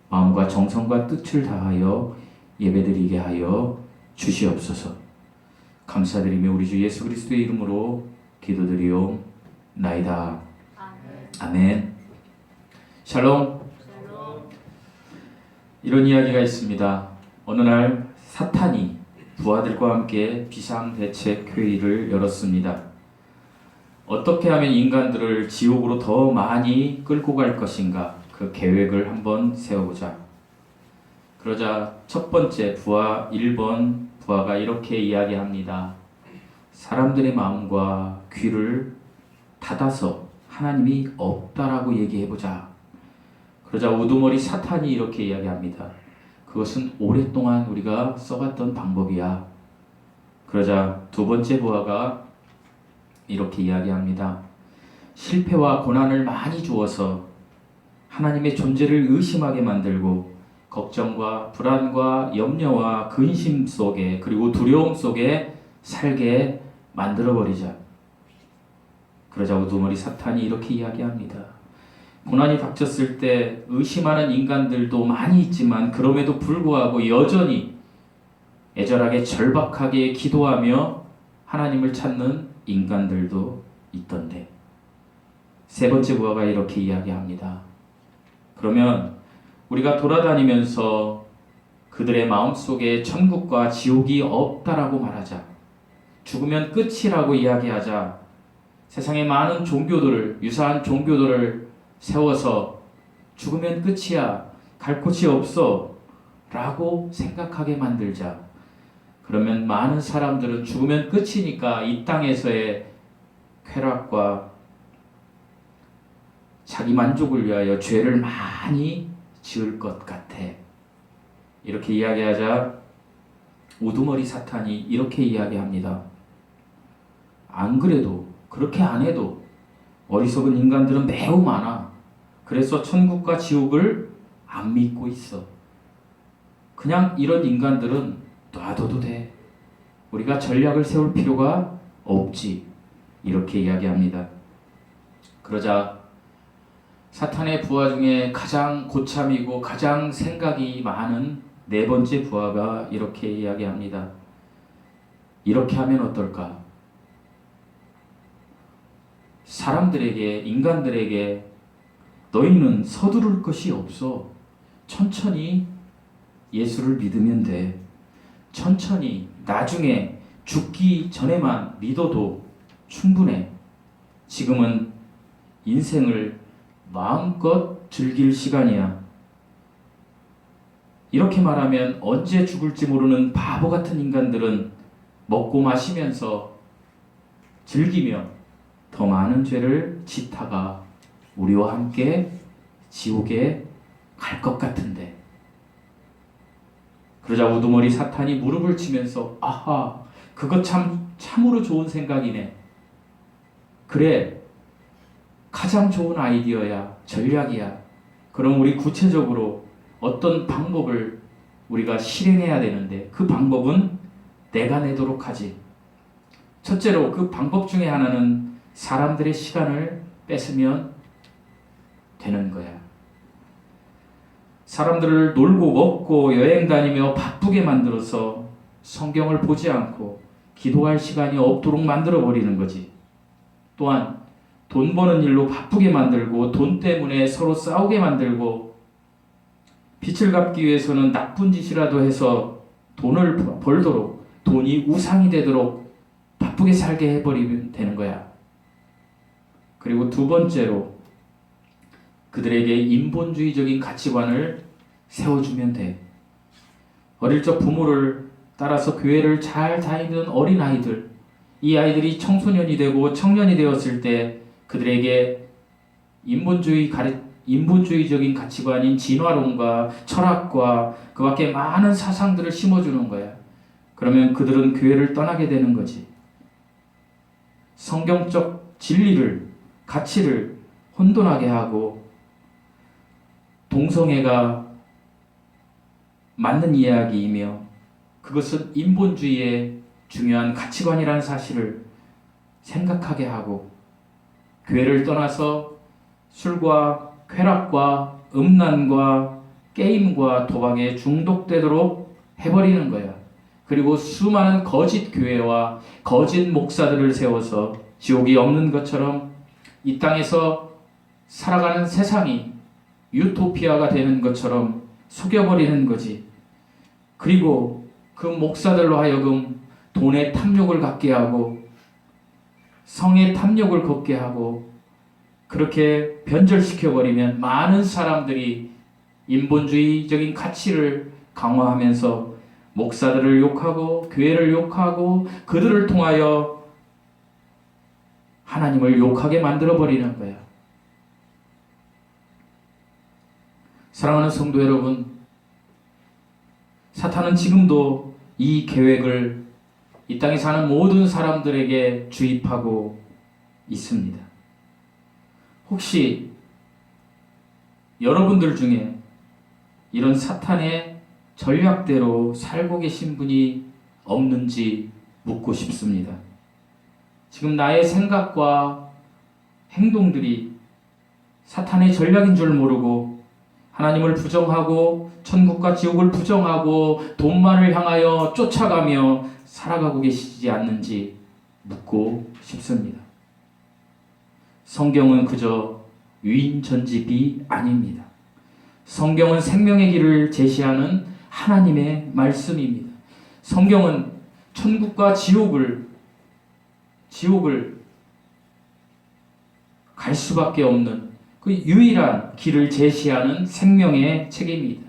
마음과 정성과 뜻을 다하여 예배드리게 하여 주시옵소서. 감사드리며 우리 주 예수 그리스도의 이름으로 기도드리옵나이다. 아멘. 샬롬. 이런 이야기가 있습니다. 어느 날 사탄이 부하들과 함께 비상대책회의를 열었습니다. 어떻게 하면 인간들을 지옥으로 더 많이 끌고 갈 것인가, 그 계획을 한번 세워보자. 그러자 첫 번째 부하 1번 부하가 이렇게 이야기합니다. 사람들의 마음과 귀를 닫아서 하나님이 없다라고 얘기해보자. 그러자 우두머리 사탄이 이렇게 이야기합니다. 그것은 오랫동안 우리가 써봤던 방법이야. 그러자 두 번째 부하가 이렇게 이야기합니다. 실패와 고난을 많이 주어서 하나님의 존재를 의심하게 만들고 걱정과 불안과 염려와 근심 속에, 그리고 두려움 속에 살게 만들어버리자. 그러자 우두머리 사탄이 이렇게 이야기합니다. 고난이 닥쳤을 때 의심하는 인간들도 많이 있지만 그럼에도 불구하고 여전히 애절하게 절박하게 기도하며 하나님을 찾는 인간들도 있던데. 세 번째 부하가 이렇게 이야기합니다. 그러면 우리가 돌아다니면서 그들의 마음속에 천국과 지옥이 없다라고 말하자. 죽으면 끝이라고 이야기하자. 세상에 많은 종교들을, 유사한 종교들을 세워서 죽으면 끝이야, 갈 곳이 없어 라고 생각하게 만들자. 그러면 많은 사람들은 죽으면 끝이니까 이 땅에서의 쾌락과 자기 만족을 위하여 죄를 많이 지을 것 같아. 이렇게 이야기하자 우두머리 사탄이 이렇게 이야기합니다. 안 그래도, 그렇게 안 해도 어리석은 인간들은 매우 많아. 그래서 천국과 지옥을 안 믿고 있어. 그냥 이런 인간들은 놔둬도 돼. 우리가 전략을 세울 필요가 없지. 이렇게 이야기합니다. 그러자 사탄의 부하 중에 가장 고참이고 가장 생각이 많은 네 번째 부하가 이렇게 이야기합니다. 이렇게 하면 어떨까? 사람들에게, 인간들에게 너희는 서두를 것이 없어. 천천히 예수를 믿으면 돼. 천천히 나중에 죽기 전에만 믿어도 충분해. 지금은 인생을 마음껏 즐길 시간이야. 이렇게 말하면 언제 죽을지 모르는 바보 같은 인간들은 먹고 마시면서 즐기며 더 많은 죄를 짓다가 우리와 함께 지옥에 갈 것 같은데. 그러자 우두머리 사탄이 무릎을 치면서 아하, 그거 참으로 좋은 생각이네. 그래, 가장 좋은 아이디어야, 전략이야. 그럼 우리 구체적으로 어떤 방법을 우리가 실행해야 되는데 그 방법은 내가 내도록 하지. 첫째로 그 방법 중에 하나는 사람들의 시간을 뺏으면 되는 거야. 사람들을 놀고 먹고 여행 다니며 바쁘게 만들어서 성경을 보지 않고 기도할 시간이 없도록 만들어 버리는 거지. 또한 돈 버는 일로 바쁘게 만들고 돈 때문에 서로 싸우게 만들고 빚을 갚기 위해서는 나쁜 짓이라도 해서 돈을 벌도록, 돈이 우상이 되도록 바쁘게 살게 해버리면 되는 거야. 그리고 두 번째로 그들에게 인본주의적인 가치관을 세워주면 돼. 어릴 적 부모를 따라서 교회를 잘 다니는 어린아이들, 이 아이들이 청소년이 되고 청년이 되었을 때 그들에게 인본주의적인 가치관인 진화론과 철학과 그 밖에 많은 사상들을 심어주는 거야. 그러면 그들은 교회를 떠나게 되는 거지. 성경적 진리를, 가치를 혼돈하게 하고 동성애가 맞는 이야기이며 그것은 인본주의의 중요한 가치관이라는 사실을 생각하게 하고 교회를 떠나서 술과 쾌락과 음란과 게임과 도박에 중독되도록 해버리는 거야. 그리고 수많은 거짓 교회와 거짓 목사들을 세워서 지옥이 없는 것처럼 이 땅에서 살아가는 세상이 유토피아가 되는 것처럼 속여버리는 거지. 그리고 그 목사들로 하여금 돈의 탐욕을 갖게 하고 성의 탐욕을 걷게 하고 그렇게 변절시켜버리면 많은 사람들이 인본주의적인 가치를 강화하면서 목사들을 욕하고 교회를 욕하고 그들을 통하여 하나님을 욕하게 만들어버리는 거예요. 사랑하는 성도 여러분, 사탄은 지금도 이 계획을 이 땅에 사는 모든 사람들에게 주입하고 있습니다. 혹시 여러분들 중에 이런 사탄의 전략대로 살고 계신 분이 없는지 묻고 싶습니다. 지금 나의 생각과 행동들이 사탄의 전략인 줄 모르고 하나님을 부정하고 천국과 지옥을 부정하고 돈만을 향하여 쫓아가며 살아가고 계시지 않는지 묻고 싶습니다. 성경은 그저 위인전집이 아닙니다. 성경은 생명의 길을 제시하는 하나님의 말씀입니다. 성경은 천국과 지옥을 갈 수밖에 없는 그 유일한 길을 제시하는 생명의 책입니다.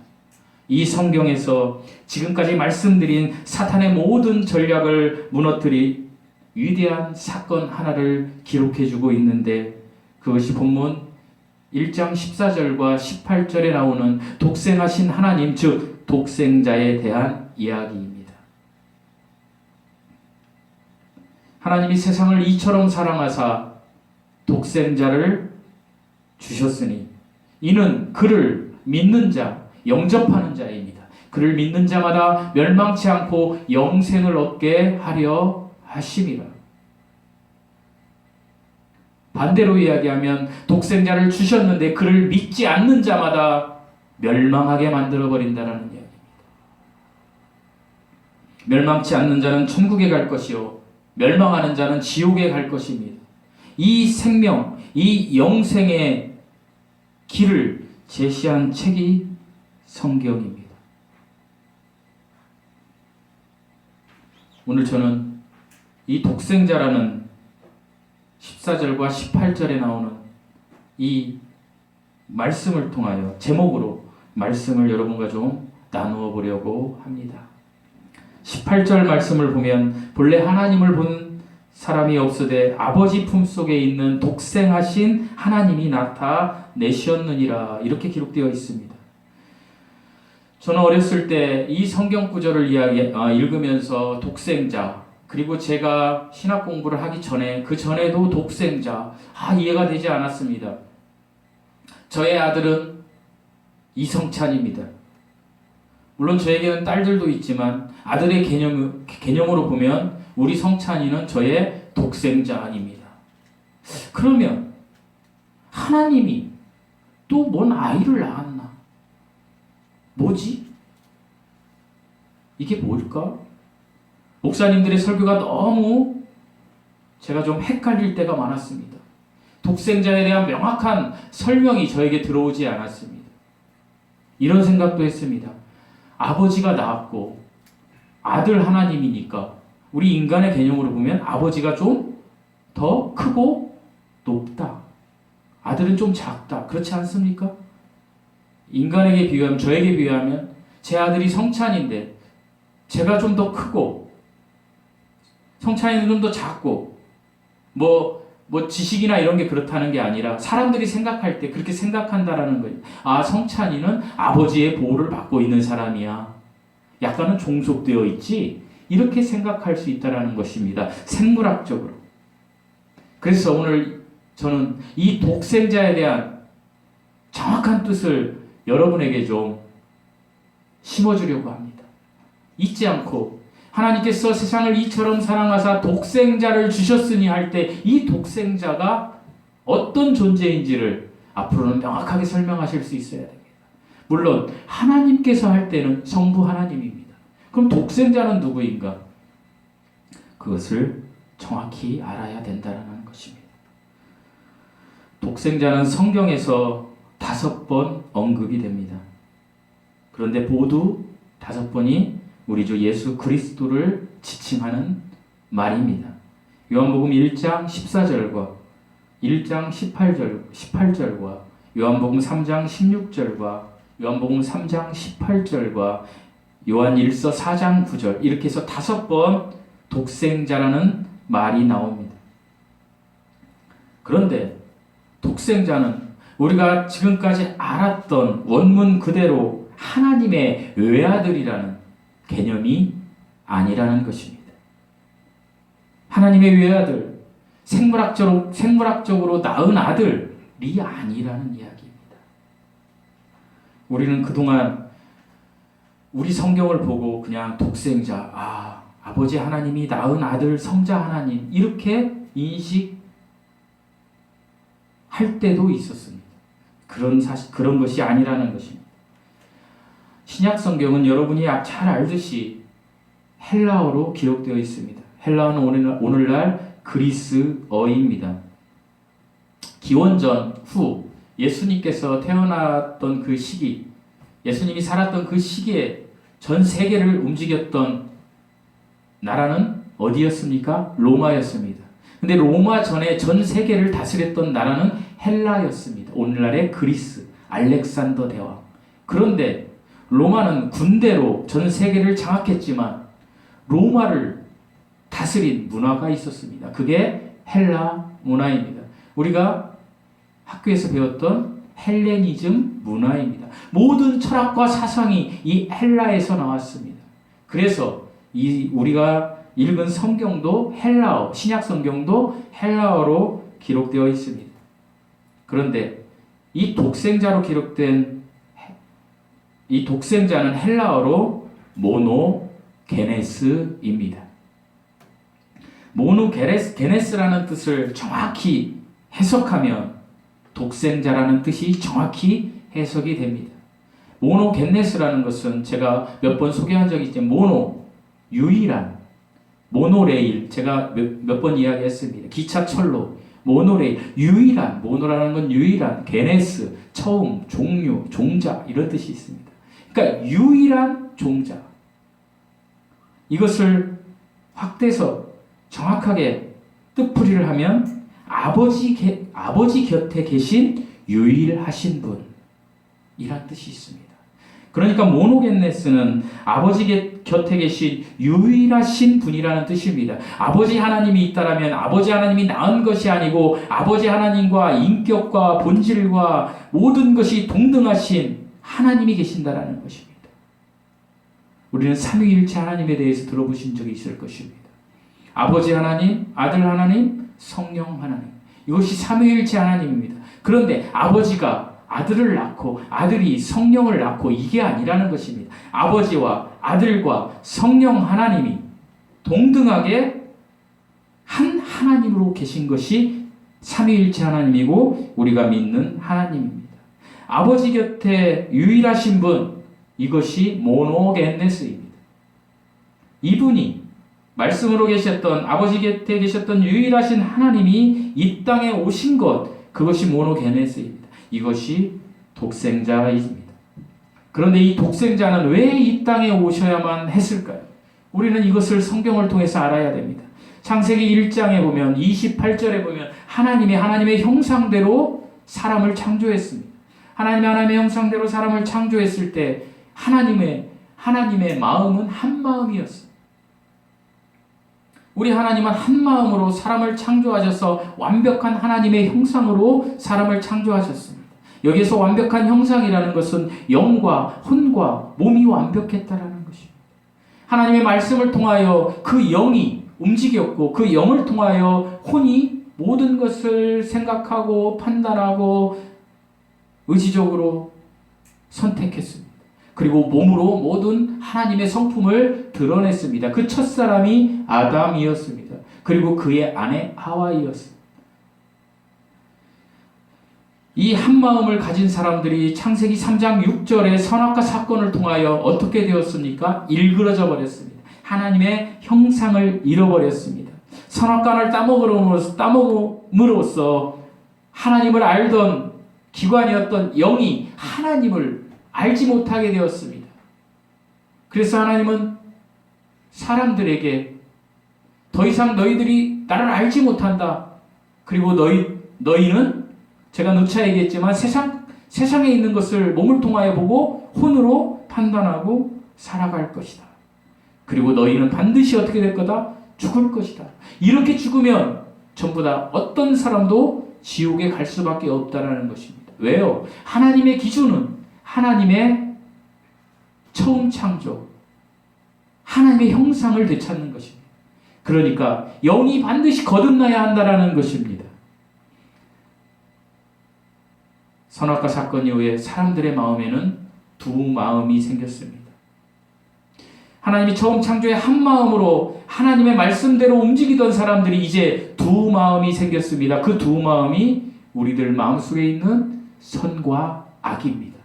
이 성경에서 지금까지 말씀드린 사탄의 모든 전략을 무너뜨린 위대한 사건 하나를 기록해주고 있는데 그것이 본문 1장 14절과 18절에 나오는 독생하신 하나님, 즉 독생자에 대한 이야기입니다. 하나님이 세상을 이처럼 사랑하사 독생자를 주셨으니 이는 그를 믿는 자, 영접하는 자입니다. 그를 믿는 자마다 멸망치 않고 영생을 얻게 하려 하심이라. 반대로 이야기하면 독생자를 주셨는데 그를 믿지 않는 자마다 멸망하게 만들어버린다는 이야기입니다. 멸망치 않는 자는 천국에 갈 것이요 멸망하는 자는 지옥에 갈 것입니다. 이 생명, 이 영생의 길을 제시한 책이 성경입니다. 오늘 저는 이 독생자라는 14절과 18절에 나오는 이 말씀을 통하여 제목으로 말씀을 여러분과 좀 나누어 보려고 합니다. 18절 말씀을 보면 본래 하나님을 본 사람이 없으되 아버지 품속에 있는 독생하신 하나님이 나타내셨느니라 이렇게 기록되어 있습니다. 저는 어렸을 때 이 성경 구절을 읽으면서 독생자 그리고 제가 신학 공부를 하기 전에 그 전에도 독생자 이해가 되지 않았습니다. 저의 아들은 이성찬입니다. 물론 저에게는 딸들도 있지만 아들의 개념으로 보면 우리 성찬이는 저의 독생자 아닙니다. 그러면 하나님이 또 뭔 아이를 낳았나? 뭐지? 이게 뭘까? 목사님들의 설교가 너무 제가 좀 헷갈릴 때가 많았습니다. 독생자에 대한 명확한 설명이 저에게 들어오지 않았습니다. 이런 생각도 했습니다. 아버지가 낳았고 아들 하나님이니까 우리 인간의 개념으로 보면 아버지가 좀 더 크고 높다. 아들은 좀 작다. 그렇지 않습니까? 인간에게 비유하면 저에게 비유하면 제 아들이 성찬인데 제가 좀 더 크고 성찬이는 좀 더 작고 뭐 지식이나 이런 게 그렇다는 게 아니라 사람들이 생각할 때 그렇게 생각한다라는 거예요. 성찬이는 아버지의 보호를 받고 있는 사람이야. 약간은 종속되어 있지. 이렇게 생각할 수 있다는 것입니다. 생물학적으로. 그래서 오늘 저는 이 독생자에 대한 정확한 뜻을 여러분에게 좀 심어주려고 합니다. 잊지 않고 하나님께서 세상을 이처럼 사랑하사 독생자를 주셨으니 할 때 이 독생자가 어떤 존재인지를 앞으로는 명확하게 설명하실 수 있어야 됩니다. 물론 하나님께서 할 때는 성부 하나님입니다. 그럼 독생자는 누구인가? 그것을 정확히 알아야 된다는 것입니다. 독생자는 성경에서 5번 언급이 됩니다. 그런데 모두 5번이 우리 주 예수 그리스도를 지칭하는 말입니다. 요한복음 1장 14절과 1장 18절과 요한복음 3장 16절과 요한복음 3장 18절과 요한 1서 4장 9절 이렇게 해서 5번 독생자라는 말이 나옵니다. 그런데 독생자는 우리가 지금까지 알았던 원문 그대로 하나님의 외아들이라는 개념이 아니라는 것입니다. 하나님의 외아들, 생물학적으로 낳은 아들이 아니라는 이야기입니다. 우리는 그동안 우리 성경을 보고 그냥 독생자, 아버지 하나님이 낳은 아들 성자 하나님 이렇게 인식할 때도 있었습니다. 그런 것이 아니라는 것입니다. 신약 성경은 여러분이 잘 알듯이 헬라어로 기록되어 있습니다. 헬라어는 오늘날 그리스어입니다. 기원전 후 예수님께서 태어났던 그 시기, 예수님이 살았던 그 시기에 전 세계를 움직였던 나라는 어디였습니까? 로마였습니다. 근데 로마 전에 전 세계를 다스렸던 나라는 헬라였습니다. 오늘날의 그리스, 알렉산더 대왕. 그런데 로마는 군대로 전 세계를 장악했지만 로마를 다스린 문화가 있었습니다. 그게 헬라 문화입니다. 우리가 학교에서 배웠던 헬레니즘 문화입니다. 모든 철학과 사상이 이 헬라에서 나왔습니다. 그래서 우리가 읽은 성경도 헬라어, 신약 성경도 헬라어로 기록되어 있습니다. 그런데 이 독생자로 기록된 이 독생자는 헬라어로 모노게네스입니다. 모노게네스라는 뜻을 정확히 해석하면 독생자라는 뜻이 정확히 해석이 됩니다. 모노게네스라는 것은 제가 몇 번 소개한 적이 있지만 유일한, 모노레일 제가 몇 번 이야기했습니다. 기차철로 모노레일, 유일한, 모노라는 건 유일한, 게네스, 처음, 종류, 종자 이런 뜻이 있습니다. 그러니까 유일한 종자. 이것을 확대해서 정확하게 뜻풀이를 하면 아버지 곁에 계신 유일하신 분이란 뜻이 있습니다. 그러니까 모노게네스는 아버지 곁에 계신 유일하신 분이라는 뜻입니다. 아버지 하나님이 있다라면 아버지 하나님이 낳은 것이 아니고 아버지 하나님과 인격과 본질과 모든 것이 동등하신 하나님이 계신다라는 것입니다. 우리는 삼위일체 하나님에 대해서 들어보신 적이 있을 것입니다. 아버지 하나님, 아들 하나님, 성령 하나님. 이것이 삼위일체 하나님입니다. 그런데 아버지가 아들을 낳고 아들이 성령을 낳고 이게 아니라는 것입니다. 아버지와 아들과 성령 하나님이 동등하게 한 하나님으로 계신 것이 삼위일체 하나님이고 우리가 믿는 하나님입니다. 아버지 곁에 유일하신 분, 이것이 모노게네스입니다. 이분이 말씀으로 계셨던 아버지 곁에 계셨던 유일하신 하나님이 이 땅에 오신 것, 그것이 모노게네스입니다. 이것이 독생자입니다. 그런데 이 독생자는 왜 이 땅에 오셔야만 했을까요? 우리는 이것을 성경을 통해서 알아야 됩니다. 창세기 1장에 보면 28절에 보면 하나님의 형상대로 사람을 창조했습니다. 하나님의 형상대로 사람을 창조했을 때 하나님의 마음은 한 마음이었습니다. 우리 하나님은 한 마음으로 사람을 창조하셔서 완벽한 하나님의 형상으로 사람을 창조하셨습니다. 여기서 완벽한 형상이라는 것은 영과 혼과 몸이 완벽했다라는 것입니다. 하나님의 말씀을 통하여 그 영이 움직였고 그 영을 통하여 혼이 모든 것을 생각하고 판단하고 의지적으로 선택했습니다. 그리고 몸으로 모든 하나님의 성품을 드러냈습니다. 그 첫사람이 아담이었습니다. 그리고 그의 아내 하와이였습니다. 이 한마음을 가진 사람들이 창세기 3장 6절의 선악과 사건을 통하여 어떻게 되었습니까? 일그러져 버렸습니다. 하나님의 형상을 잃어버렸습니다. 선악과를 따먹음으로써 하나님을 알던 기관이었던 영이 하나님을 알지 못하게 되었습니다. 그래서 하나님은 사람들에게 더 이상 너희들이 나를 알지 못한다. 그리고 너희는 제가 누차 얘기했지만 세상에 있는 것을 몸을 통하여 보고 혼으로 판단하고 살아갈 것이다. 그리고 너희는 반드시 어떻게 될 거다? 죽을 것이다. 이렇게 죽으면 전부 다 어떤 사람도 지옥에 갈 수밖에 없다라는 것입니다. 왜요? 하나님의 기준은 하나님의 처음 창조, 하나님의 형상을 되찾는 것입니다. 그러니까 영이 반드시 거듭나야 한다라는 것입니다. 선악과 사건 이후에 사람들의 마음에는 두 마음이 생겼습니다. 하나님이 처음 창조의 한 마음으로 하나님의 말씀대로 움직이던 사람들이 이제 두 마음이 생겼습니다. 그 두 마음이 우리들 마음속에 있는 선과 악입니다.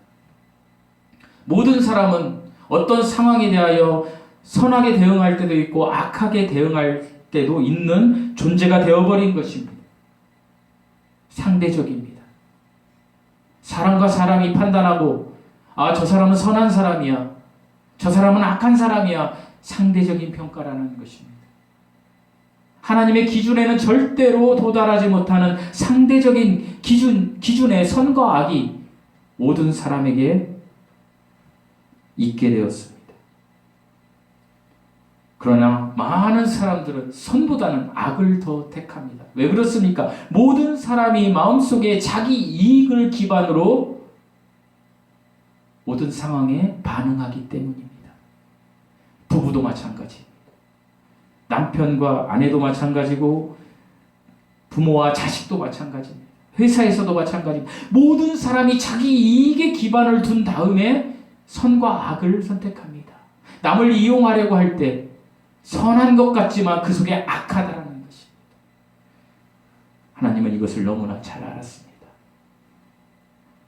모든 사람은 어떤 상황에 대하여 선하게 대응할 때도 있고 악하게 대응할 때도 있는 존재가 되어버린 것입니다. 상대적입니다. 사람과 사람이 판단하고 저 사람은 선한 사람이야, 저 사람은 악한 사람이야, 상대적인 평가라는 것입니다. 하나님의 기준에는 절대로 도달하지 못하는 상대적인 기준의 선과 악이 모든 사람에게 있게 되었습니다. 그러나 많은 사람들은 선보다는 악을 더 택합니다. 왜 그렇습니까? 모든 사람이 마음속에 자기 이익을 기반으로 모든 상황에 반응하기 때문입니다. 부부도 마찬가지입니다. 남편과 아내도 마찬가지고 부모와 자식도 마찬가지입니다. 회사에서도 마찬가지입니다. 모든 사람이 자기 이익에 기반을 둔 다음에 선과 악을 선택합니다. 남을 이용하려고 할 때 선한 것 같지만 그 속에 악하다라는 것입니다. 하나님은 이것을 너무나 잘 알았습니다.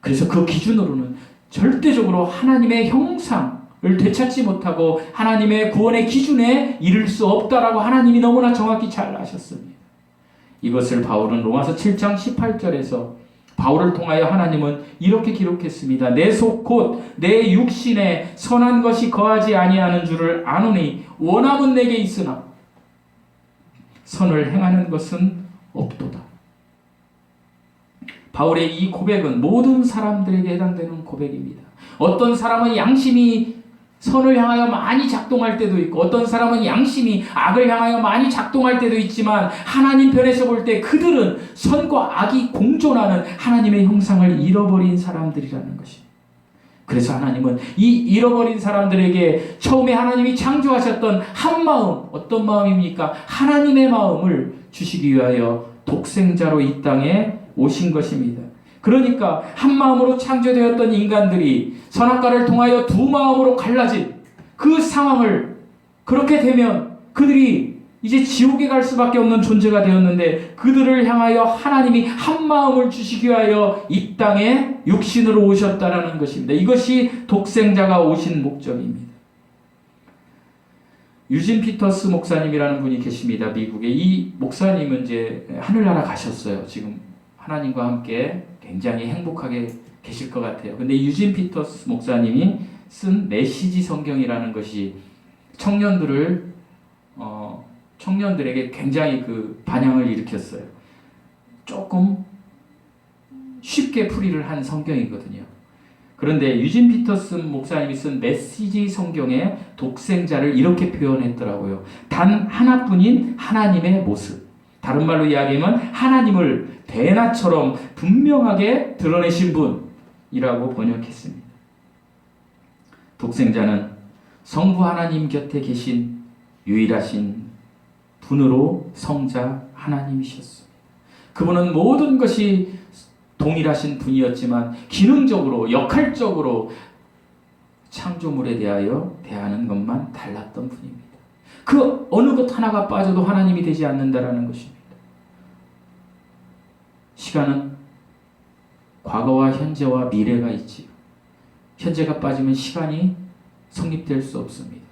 그래서 그 기준으로는 절대적으로 하나님의 형상을 되찾지 못하고 하나님의 구원의 기준에 이를 수 없다라고 하나님이 너무나 정확히 잘 아셨습니다. 이것을 바울은 로마서 7장 18절에서 바울을 통하여 하나님은 이렇게 기록했습니다. 내 속 곧 내 육신에 선한 것이 거하지 아니하는 줄을 아노니 원함은 내게 있으나 선을 행하는 것은 없도다. 바울의 이 고백은 모든 사람들에게 해당되는 고백입니다. 어떤 사람은 양심이 선을 향하여 많이 작동할 때도 있고 어떤 사람은 양심이 악을 향하여 많이 작동할 때도 있지만 하나님 편에서 볼 때 그들은 선과 악이 공존하는 하나님의 형상을 잃어버린 사람들이라는 것입니다. 그래서 하나님은 이 잃어버린 사람들에게 처음에 하나님이 창조하셨던 한 마음, 어떤 마음입니까? 하나님의 마음을 주시기 위하여 독생자로 이 땅에 오신 것입니다. 그러니까 한 마음으로 창조되었던 인간들이 선악과를 통하여 두 마음으로 갈라진 그 상황을 그렇게 되면 그들이 이제 지옥에 갈 수밖에 없는 존재가 되었는데 그들을 향하여 하나님이 한 마음을 주시기 위하여 이 땅에 육신으로 오셨다라는 것입니다. 이것이 독생자가 오신 목적입니다. 유진 피터스 목사님이라는 분이 계십니다. 미국에. 이 목사님은 이제 하늘나라 가셨어요. 지금 하나님과 함께 굉장히 행복하게 계실 것 같아요. 근데 유진 피터스 목사님이 쓴 메시지 성경이라는 것이 청년들에게 굉장히 그 반향을 일으켰어요. 조금 쉽게 풀이를 한 성경이거든요. 그런데 유진 피터스 목사님이 쓴 메시지 성경의 독생자를 이렇게 표현했더라고요. 단 하나뿐인 하나님의 모습. 다른 말로 이야기하면 하나님을 대낮처럼 분명하게 드러내신 분이라고 번역했습니다. 독생자는 성부 하나님 곁에 계신 유일하신 분으로 성자 하나님이셨습니다. 그분은 모든 것이 동일하신 분이었지만 기능적으로, 역할적으로 창조물에 대하여 대하는 것만 달랐던 분입니다. 그 어느 것 하나가 빠져도 하나님이 되지 않는다라는 것입니다. 시간은 과거와 현재와 미래가 있지요. 현재가 빠지면 시간이 성립될 수 없습니다.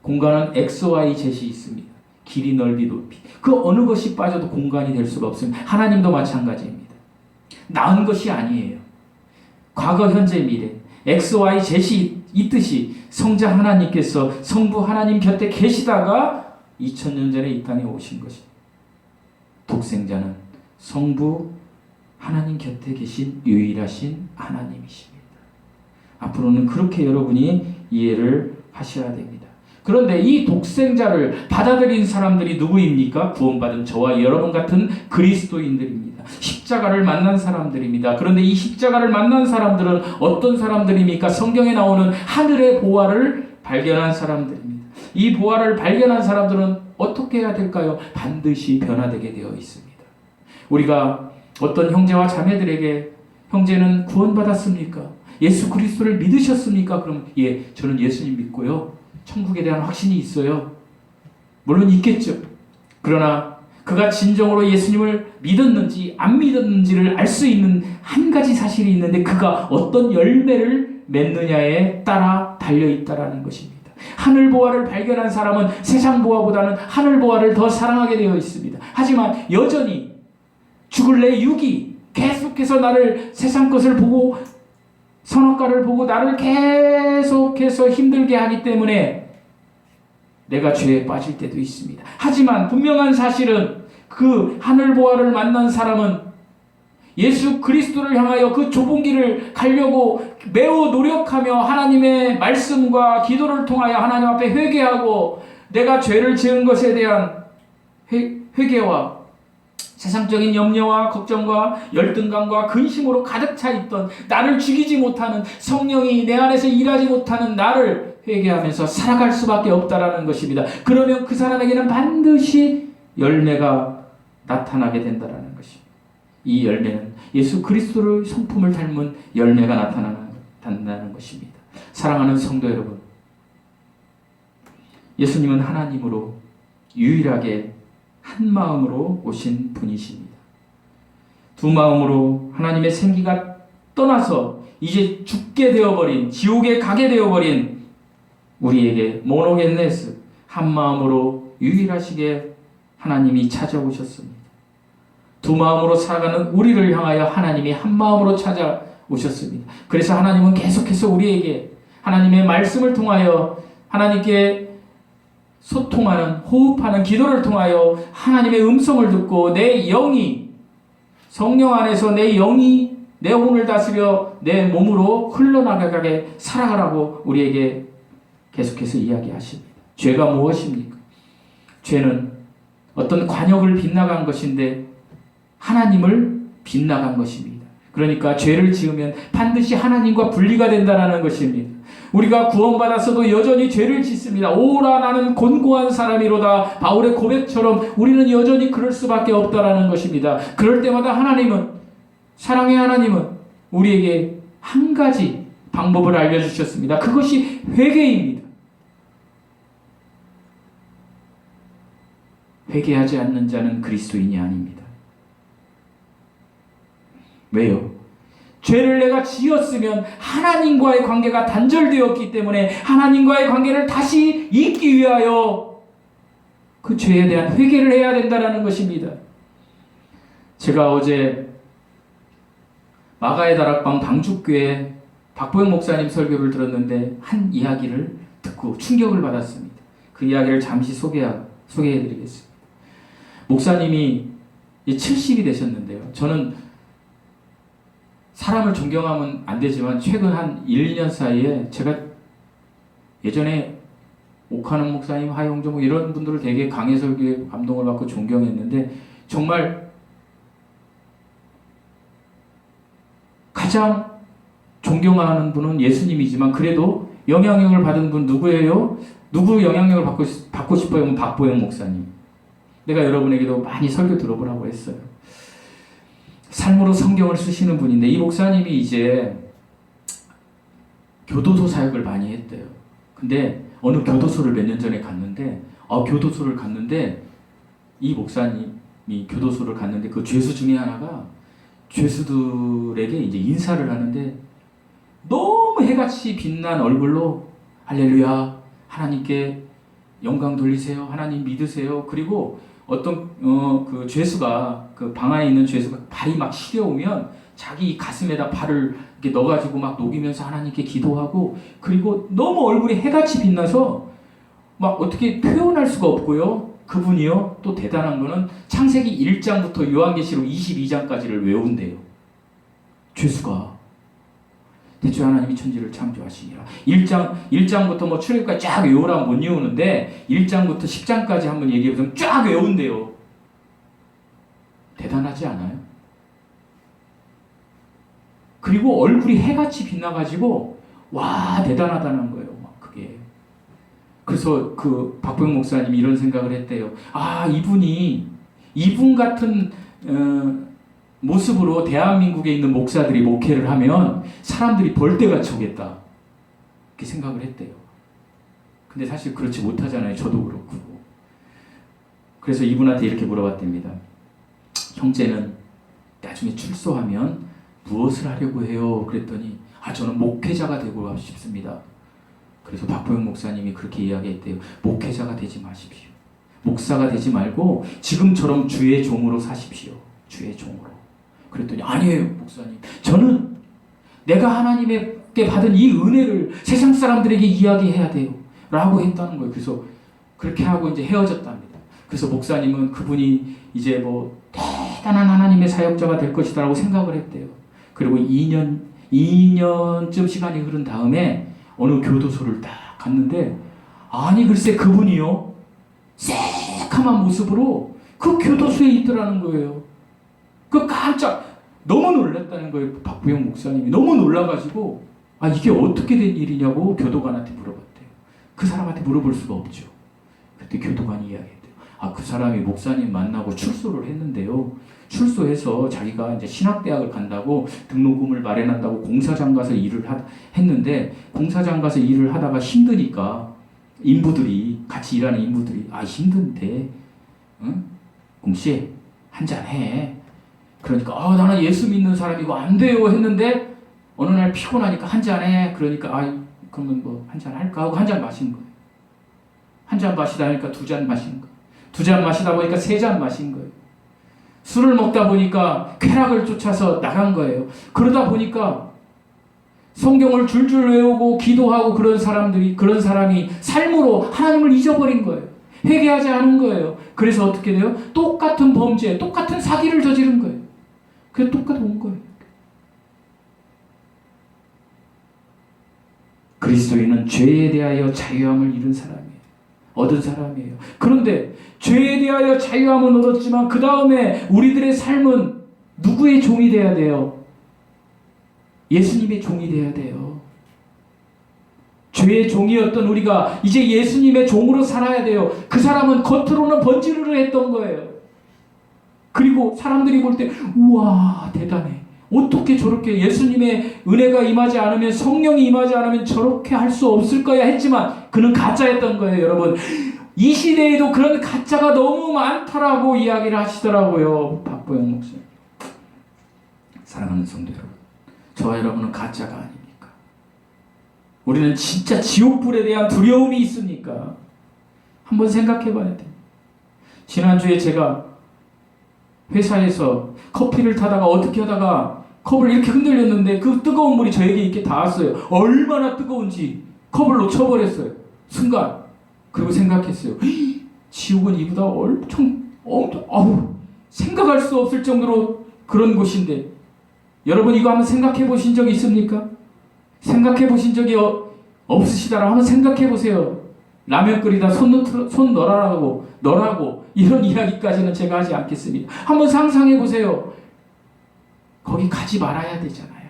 공간은 XY 젯이 있습니다. 길이, 넓이, 높이. 그 어느 것이 빠져도 공간이 될 수가 없습니다. 하나님도 마찬가지입니다. 나은 것이 아니에요. 과거, 현재, 미래. XY 젯이 있듯이 성자 하나님께서 성부 하나님 곁에 계시다가 2000년 전에 이 땅에 오신 것입니다. 독생자는 성부 하나님 곁에 계신 유일하신 하나님이십니다. 앞으로는 그렇게 여러분이 이해를 하셔야 됩니다. 그런데 이 독생자를 받아들인 사람들이 누구입니까? 구원받은 저와 여러분 같은 그리스도인들입니다. 십자가를 만난 사람들입니다. 그런데 이 십자가를 만난 사람들은 어떤 사람들입니까? 성경에 나오는 하늘의 보화를 발견한 사람들입니다. 이 보화를 발견한 사람들은 어떻게 해야 될까요? 반드시 변화되게 되어 있습니다. 우리가 어떤 형제와 자매들에게 형제는 구원받았습니까? 예수 그리스도를 믿으셨습니까? 그럼 예, 저는 예수님 믿고요. 천국에 대한 확신이 있어요. 물론 있겠죠. 그러나 그가 진정으로 예수님을 믿었는지 안 믿었는지를 알 수 있는 한 가지 사실이 있는데 그가 어떤 열매를 맺느냐에 따라 달려있다라는 것입니다. 하늘 보화를 발견한 사람은 세상 보화보다는 하늘 보화를 더 사랑하게 되어 있습니다. 하지만 여전히 죽을 내 육이 계속해서 나를 세상 것을 보고 선악과를 보고 나를 계속해서 힘들게 하기 때문에 내가 죄에 빠질 때도 있습니다. 하지만 분명한 사실은 그 하늘 보화를 만난 사람은 예수 그리스도를 향하여 그 좁은 길을 가려고 매우 노력하며 하나님의 말씀과 기도를 통하여 하나님 앞에 회개하고 내가 죄를 지은 것에 대한 회개와 세상적인 염려와 걱정과 열등감과 근심으로 가득 차 있던 나를 죽이지 못하는 성령이 내 안에서 일하지 못하는 나를 회개하면서 살아갈 수밖에 없다라는 것입니다. 그러면 그 사람에게는 반드시 열매가 나타나게 된다라는 것입니다. 이 열매는 예수 그리스도의 성품을 닮은 열매가 나타난다는 것입니다. 사랑하는 성도 여러분, 예수님은 하나님으로 유일하게 한 마음으로 오신 분이십니다. 두 마음으로 하나님의 생기가 떠나서 이제 죽게 되어버린, 지옥에 가게 되어버린 우리에게 모노겐네스, 한 마음으로 유일하시게 하나님이 찾아오셨습니다. 두 마음으로 살아가는 우리를 향하여 하나님이 한 마음으로 찾아오셨습니다. 그래서 하나님은 계속해서 우리에게 하나님의 말씀을 통하여 하나님께 소통하는, 호흡하는 기도를 통하여 하나님의 음성을 듣고 내 영이, 성령 안에서 내 영이 내 혼을 다스려 내 몸으로 흘러나가게 살아가라고 우리에게 계속해서 이야기하십니다. 죄가 무엇입니까? 죄는 어떤 관역을 빗나간 것인데 하나님을 빗나간 것입니다. 그러니까 죄를 지으면 반드시 하나님과 분리가 된다는 것입니다. 우리가 구원받았어도 여전히 죄를 짓습니다. 오라 나는 곤고한 사람이로다. 바울의 고백처럼 우리는 여전히 그럴 수밖에 없다라는 것입니다. 그럴 때마다 하나님은, 사랑의 하나님은 우리에게 한 가지 방법을 알려주셨습니다. 그것이 회개입니다. 회개하지 않는 자는 그리스도인이 아닙니다. 왜요? 죄를 내가 지었으면 하나님과의 관계가 단절되었기 때문에 하나님과의 관계를 다시 잇기 위하여 그 죄에 대한 회개를 해야 된다는 것입니다. 제가 어제 마가의 다락방 방죽교회 박보영 목사님 설교를 들었는데 한 이야기를 듣고 충격을 받았습니다. 그 이야기를 잠시 소개해드리겠습니다. 목사님이 70이 되셨는데요. 저는 사람을 존경하면 안 되지만 최근 한 1, 2년 사이에 제가 예전에 옥하는 목사님, 하영종 이런 분들을 되게 강해 설교에 감동을 받고 존경했는데 정말 가장 존경하는 분은 예수님이지만 그래도 영향력을 받은 분 누구예요? 누구 영향력을 받고 싶어요? 박보영 목사님. 내가 여러분에게도 많이 설교 들어보라고 했어요. 삶으로 성경을 쓰시는 분인데 이 목사님이 이제 교도소 사역을 많이 했대요. 근데 어느 교도소를 몇 년 전에 갔는데 교도소를 갔는데 이 목사님이 교도소를 갔는데 그 죄수 중에 하나가 죄수들에게 이제 인사를 하는데 너무 해같이 빛난 얼굴로 할렐루야, 하나님께 영광 돌리세요, 하나님 믿으세요. 그리고 어떤 그 죄수가, 그 방 안에 있는 죄수가 발이 막 시려우면 자기 가슴에다 발을 이렇게 넣어가지고 막 녹이면서 하나님께 기도하고, 그리고 너무 얼굴이 해같이 빛나서 막 어떻게 표현할 수가 없고요. 그분이요, 또 대단한 거는 창세기 1장부터 요한계시록 22장까지를 외운대요. 죄수가. 대체 하나님이 천지를 창조하시니라. 1장부터 뭐 출애굽까지 쫙 외우라면 못 외우는데 1장부터 10장까지 한번 얘기해보면 쫙 외운대요. 대단하지 않아요? 그리고 얼굴이 해같이 빛나가지고 와, 대단하다는 거예요. 막 그게. 그래서 그 박병 목사님이 이런 생각을 했대요. 아, 이분 같은 모습으로 대한민국에 있는 목사들이 목회를 하면 사람들이 벌떼같이 오겠다, 이렇게 생각을 했대요. 근데 사실 그렇지 못하잖아요. 저도 그렇고. 그래서 이분한테 이렇게 물어봤답니다. 형제는 나중에 출소하면 무엇을 하려고 해요? 그랬더니 저는 목회자가 되고 싶습니다. 그래서 박보영 목사님이 그렇게 이야기했대요. 목회자가 되지 마십시오. 목사가 되지 말고 지금처럼 주의 종으로 사십시오. 주의 종으로. 그랬더니 아니에요, 목사님. 저는 내가 하나님께 받은 이 은혜를 세상 사람들에게 이야기해야 돼요. 라고 했다는 거예요. 그래서 그렇게 하고 이제 헤어졌답니다. 그래서 목사님은 그분이 이제 뭐 대단한 하나님의 사역자가 될 것이다라고 생각을 했대요. 그리고 2년쯤 시간이 흐른 다음에 어느 교도소를 딱 갔는데, 아니 글쎄 그분이요, 새카만 모습으로 그 교도소에 있더라는 거예요. 그 깜짝 너무 놀랐다는 거예요. 박부영 목사님이 너무 놀라가지고 이게 어떻게 된 일이냐고 교도관한테 물어봤대요. 그 사람한테 물어볼 수가 없죠. 그때 교도관이 이야기했대요. 그 사람이 목사님 만나고 출소를 했는데요. 출소해서 자기가 이제 신학대학을 간다고 등록금을 마련한다고 공사장 가서 일을 했는데, 공사장 가서 일을 하다가 힘드니까 같이 일하는 인부들이 힘든데 공씨 한잔 해. 그러니까 나는 예수 믿는 사람이고 안 돼요 했는데, 어느 날 피곤하니까 한잔 해. 그러니까 그러면 뭐 한잔 할까 하고 한 잔 마신 거예요. 한 잔 마시다 보니까 2잔 마신 거예요. 2잔 마시다 보니까 3잔 마신 거예요. 술을 먹다 보니까 쾌락을 쫓아서 나간 거예요. 그러다 보니까 성경을 줄줄 외우고 기도하고 그런 사람이 삶으로 하나님을 잊어버린 거예요. 회개하지 않은 거예요. 그래서 어떻게 돼요? 똑같은 범죄, 똑같은 사기를 저지른 거예요. 그게 똑같은 거예요. 그리스도인은 죄에 대하여 자유함을 얻은 사람이에요. 그런데 죄에 대하여 자유함은 얻었지만 그 다음에 우리들의 삶은 누구의 종이 돼야 돼요? 예수님의 종이 돼야 돼요. 죄의 종이었던 우리가 이제 예수님의 종으로 살아야 돼요. 그 사람은 겉으로는 번지르르 했던 거예요. 그리고 사람들이 볼 때 우와 대단해. 어떻게 저렇게 예수님의 은혜가 임하지 않으면, 성령이 임하지 않으면 저렇게 할 수 없을 거야 했지만 그는 가짜였던 거예요. 여러분, 이 시대에도 그런 가짜가 너무 많다라고 이야기를 하시더라고요. 박보영 목사님. 사랑하는 성도 여러분, 저와 여러분은 가짜가 아닙니까? 우리는 진짜 지옥불에 대한 두려움이 있으니까 한번 생각해 봐야 돼요. 지난주에 제가 회사에서 커피를 타다가 어떻게 하다가 컵을 이렇게 흔들렸는데 그 뜨거운 물이 저에게 이렇게 닿았어요. 얼마나 뜨거운지 컵을 놓쳐버렸어요. 순간. 그리고 생각했어요. 지옥은 이보다 엄청 생각할 수 없을 정도로 그런 곳인데, 여러분 이거 한번 생각해 보신 적 있습니까? 생각해 보신 적이 없으시다라 한번 생각해 보세요. 라면 끓이다 손 넣으라고 이런 이야기까지는 제가 하지 않겠습니다. 한번 상상해 보세요. 거기 가지 말아야 되잖아요.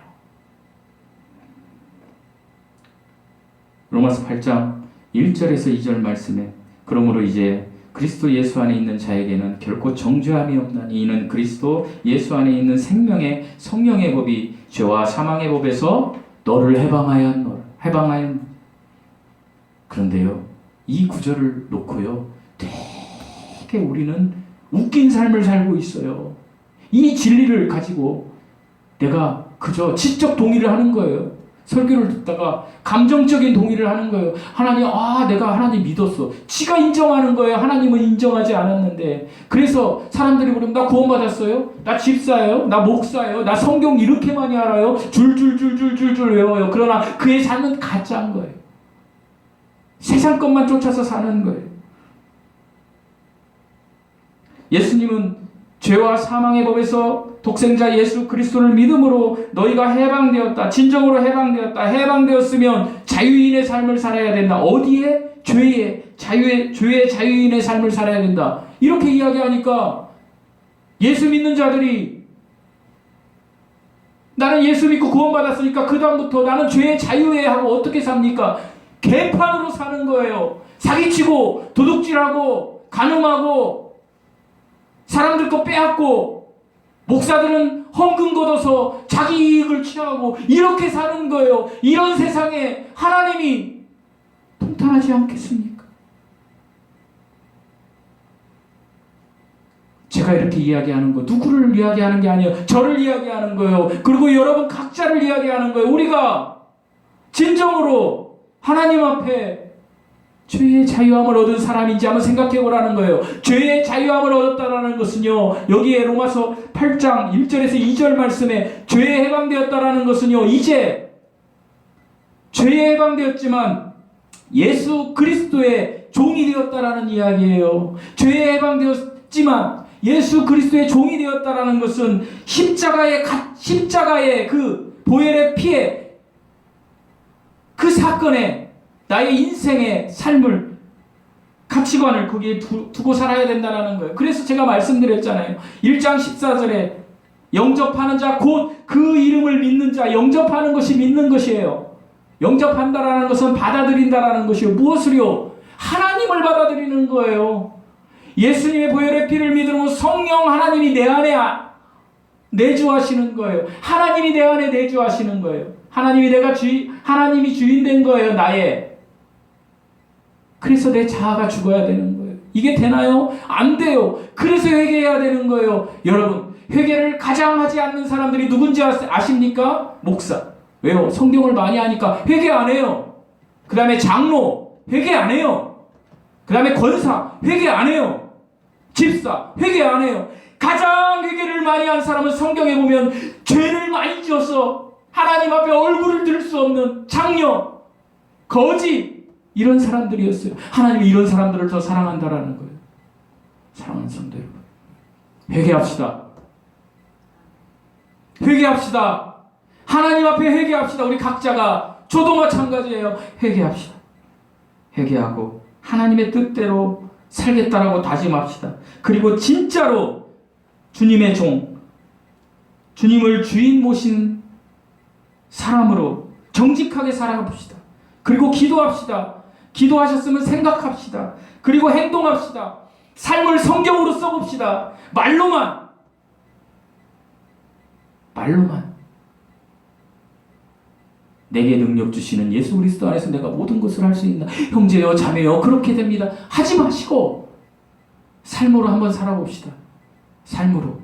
로마서 8장 1절에서 2절 말씀에 그러므로 이제 그리스도 예수 안에 있는 자에게는 결코 정죄함이 없나니 이는 그리스도 예수 안에 있는 성령의 법이 죄와 사망의 법에서 너를 해방하였노라. 그런데요, 이 구절을 놓고요, 되게 우리는 웃긴 삶을 살고 있어요. 이 진리를 가지고 내가 그저 지적 동의를 하는 거예요. 설교를 듣다가 감정적인 동의를 하는 거예요. 하나님, 내가 하나님 믿었어. 지가 인정하는 거예요. 하나님은 인정하지 않았는데. 그래서 사람들이 그러면 나 구원받았어요? 나 집사예요? 나 목사예요? 나 성경 이렇게 많이 알아요? 줄줄줄줄줄줄 외워요. 그러나 그의 삶은 가짜인 거예요. 세상 것만 쫓아서 사는 거예요. 예수님은 죄와 사망의 법에서 독생자 예수 그리스도를 믿음으로 너희가 해방되었다. 진정으로 해방되었다. 해방되었으면 자유인의 삶을 살아야 된다. 어디에? 죄의 자유인의 삶을 살아야 된다. 이렇게 이야기하니까 예수 믿는 자들이 나는 예수 믿고 구원받았으니까 그 다음부터 나는 죄의 자유에 하고 어떻게 삽니까? 개판으로 사는 거예요. 사기치고 도둑질하고 간음하고 사람들 거 빼앗고 목사들은 헌금 걷어서 자기 이익을 취하고 이렇게 사는 거예요. 이런 세상에 하나님이 통탄하지 않겠습니까? 제가 이렇게 이야기하는 거 누구를 이야기하는 게 아니에요. 저를 이야기하는 거예요. 그리고 여러분 각자를 이야기하는 거예요. 우리가 진정으로 하나님 앞에 죄의 자유함을 얻은 사람인지 한번 생각해 보라는 거예요. 죄의 자유함을 얻었다라는 것은요, 여기에 로마서 8장 1절에서 2절 말씀에 죄에 해방되었다라는 것은요, 이제 죄에 해방되었지만 예수 그리스도의 종이 되었다라는 이야기예요. 죄에 해방되었지만 예수 그리스도의 종이 되었다라는 것은 십자가의 그 보혈의 피에 그 사건에 나의 인생의 삶을 가치관을 거기에 두고 살아야 된다는 거예요. 그래서 제가 말씀드렸잖아요. 1장 14절에 영접하는 자 곧 그 이름을 믿는 자, 영접하는 것이 믿는 것이에요. 영접한다라는 것은 받아들인다라는 것이요. 무엇을요? 하나님을 받아들이는 거예요. 예수님의 보혈의 피를 믿으면 성령 하나님이 내 안에 내주하시는 거예요. 하나님이 내 안에 내주하시는 거예요. 하나님이 주인 된 거예요. 나의. 그래서 내 자아가 죽어야 되는 거예요. 이게 되나요? 안 돼요. 그래서 회개해야 되는 거예요. 여러분, 회개를 가장 하지 않는 사람들이 누군지 아십니까? 목사. 왜요? 성경을 많이 하니까 회개 안 해요. 그 다음에 장로, 회개 안 해요. 그 다음에 권사, 회개 안 해요. 집사, 회개 안 해요. 가장 회개를 많이 한 사람은 성경에 보면 죄를 많이 지어서 하나님 앞에 얼굴을 들 수 없는 장녀, 거지, 이런 사람들이었어요. 하나님이 이런 사람들을 더 사랑한다라는 거예요. 사랑하는 성도 여러분, 회개합시다. 회개합시다. 하나님 앞에 회개합시다. 우리 각자가, 저도 마찬가지예요. 회개합시다. 회개하고 하나님의 뜻대로 살겠다라고 다짐합시다. 그리고 진짜로 주님의 종, 주님을 주인 모신 사람으로 정직하게 살아봅시다. 그리고 기도합시다. 기도하셨으면 생각합시다. 그리고 행동합시다. 삶을 성경으로 써봅시다. 말로만 내게 능력 주시는 예수 그리스도 안에서 내가 모든 것을 할 수 있나. 형제여 자매여 그렇게 됩니다. 하지 마시고 삶으로 한번 살아봅시다. 삶으로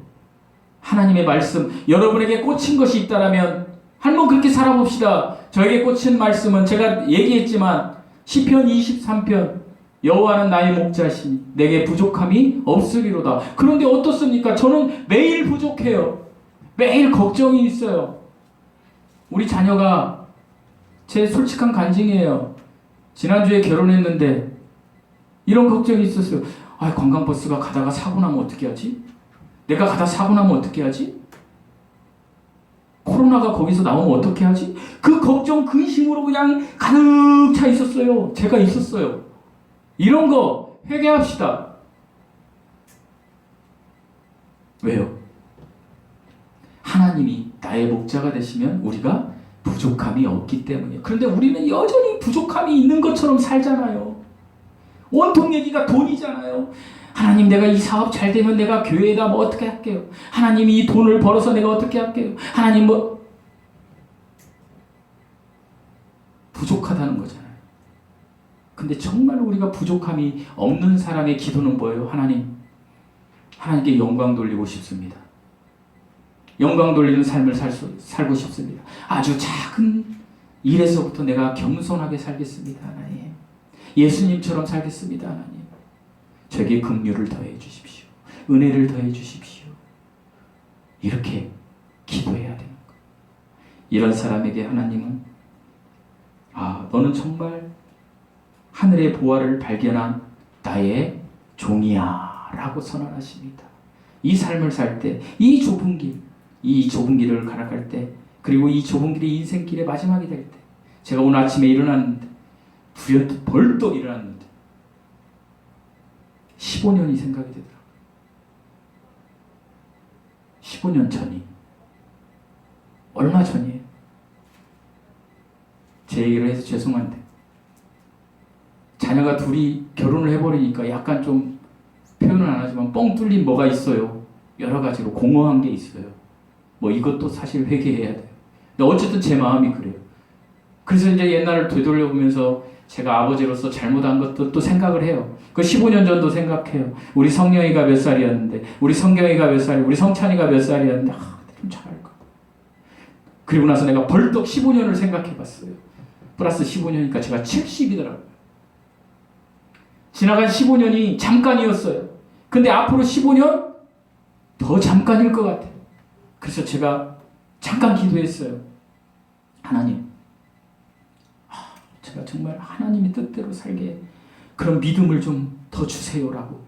하나님의 말씀, 여러분에게 꽂힌 것이 있다라면 한번 그렇게 살아봅시다. 저에게 꽂힌 말씀은 제가 얘기했지만 시편 23편, 여호와는 나의 목자시니 내게 부족함이 없으리로다. 그런데 어떻습니까? 저는 매일 부족해요. 매일 걱정이 있어요. 우리 자녀가, 제 솔직한 간증이에요. 지난주에 결혼했는데 이런 걱정이 있었어요. 관광버스가 가다가 사고 나면 어떻게 하지? 내가 가다 사고 나면 어떻게 하지? 코로나가 거기서 나오면 어떻게 하지? 그 걱정, 근심으로 그냥 가득 차 있었어요. 제가 있었어요. 이런 거 회개합시다. 왜요? 하나님이 나의 목자가 되시면 우리가 부족함이 없기 때문이에요. 그런데 우리는 여전히 부족함이 있는 것처럼 살잖아요. 온통 얘기가 돈이잖아요. 하나님, 내가 이 사업 잘 되면 내가 교회에다 뭐 어떻게 할게요? 하나님이 이 돈을 벌어서 내가 어떻게 할게요? 하나님 부족하다는 거잖아요. 근데 정말 우리가 부족함이 없는 사람의 기도는 뭐예요? 하나님께 영광 돌리고 싶습니다. 영광 돌리는 삶을 살고 싶습니다. 아주 작은 일에서부터 내가 겸손하게 살겠습니다, 하나님. 예수님처럼 살겠습니다, 하나님. 저에게 긍휼을 더해 주십시오. 은혜를 더해 주십시오. 이렇게 기도해야 되는 거예요. 이런 사람에게 하나님은 너는 정말 하늘의 보화를 발견한 나의 종이야 라고 선언하십니다. 이 삶을 살 때, 이 좁은 길을 가락할 때, 그리고 이 좁은 길이 인생길의 마지막이 될 때, 제가 오늘 아침에 일어났는데 벌떡 일어났는데 15년이 생각이 되더라고요. 15년 전이 얼마 전이에요. 제 얘기를 해서 죄송한데 자녀가 둘이 결혼을 해버리니까 약간 좀 표현은 안 하지만 뻥 뚫린 뭐가 있어요. 여러 가지로 공허한 게 있어요. 뭐 이것도 사실 회개해야 돼요. 근데 어쨌든 제 마음이 그래요. 그래서 이제 옛날을 되돌려보면서 제가 아버지로서 잘못한 것도 생각을 해요. 그 15년 전도 생각해요. 우리 성령이가 몇 살이었는데, 우리 성경이가 몇 살이, 우리 성찬이가 몇 살이었는데, 좀 잘할까. 그리고 나서 내가 벌떡 15년을 생각해봤어요. 플러스 15년이니까 제가 70이더라고요. 지나간 15년이 잠깐이었어요. 근데 앞으로 15년 더 잠깐일 것 같아요. 그래서 제가 잠깐 기도했어요. 하나님, 제가 정말 하나님의 뜻대로 살게 그런 믿음을 좀 더 주세요라고.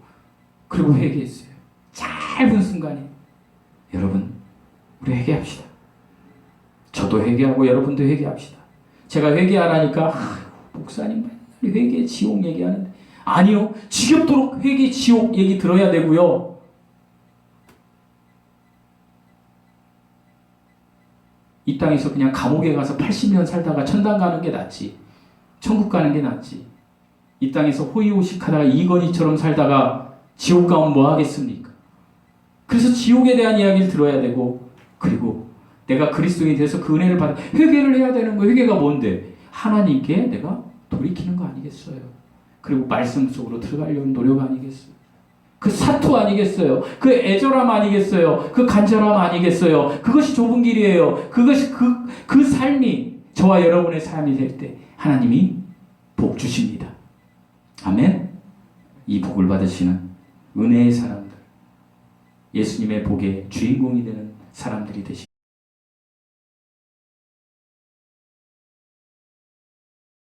그리고 회개했어요. 짧은 순간에. 여러분, 우리 회개합시다. 저도 회개하고 여러분도 회개합시다. 제가 회개하라니까 목사님 맨날 회개 지옥 얘기하는데, 아니요, 지겹도록 회개 지옥 얘기 들어야 되고요. 이 땅에서 그냥 감옥에 가서 80년 살다가 천당 가는 게 낫지, 천국 가는 게 낫지. 이 땅에서 호의호식하다가 이건희처럼 살다가 지옥 가면 뭐 하겠습니까? 그래서 지옥에 대한 이야기를 들어야 되고, 그리고 내가 그리스도인이 돼서 그 은혜를 받아 회개를 해야 되는 거예요. 회개가 뭔데? 하나님께 내가 돌이키는 거 아니겠어요? 그리고 말씀 속으로 들어가려는 노력 아니겠어요? 그 사투 아니겠어요? 그 애절함 아니겠어요? 그 간절함 아니겠어요? 그것이 좁은 길이에요. 그것이 그 삶이 저와 여러분의 삶이 될 때 하나님이 복 주십니다. 아멘. 이 복을 받으시는 은혜의 사람들, 예수님의 복의 주인공이 되는 사람들이 되시기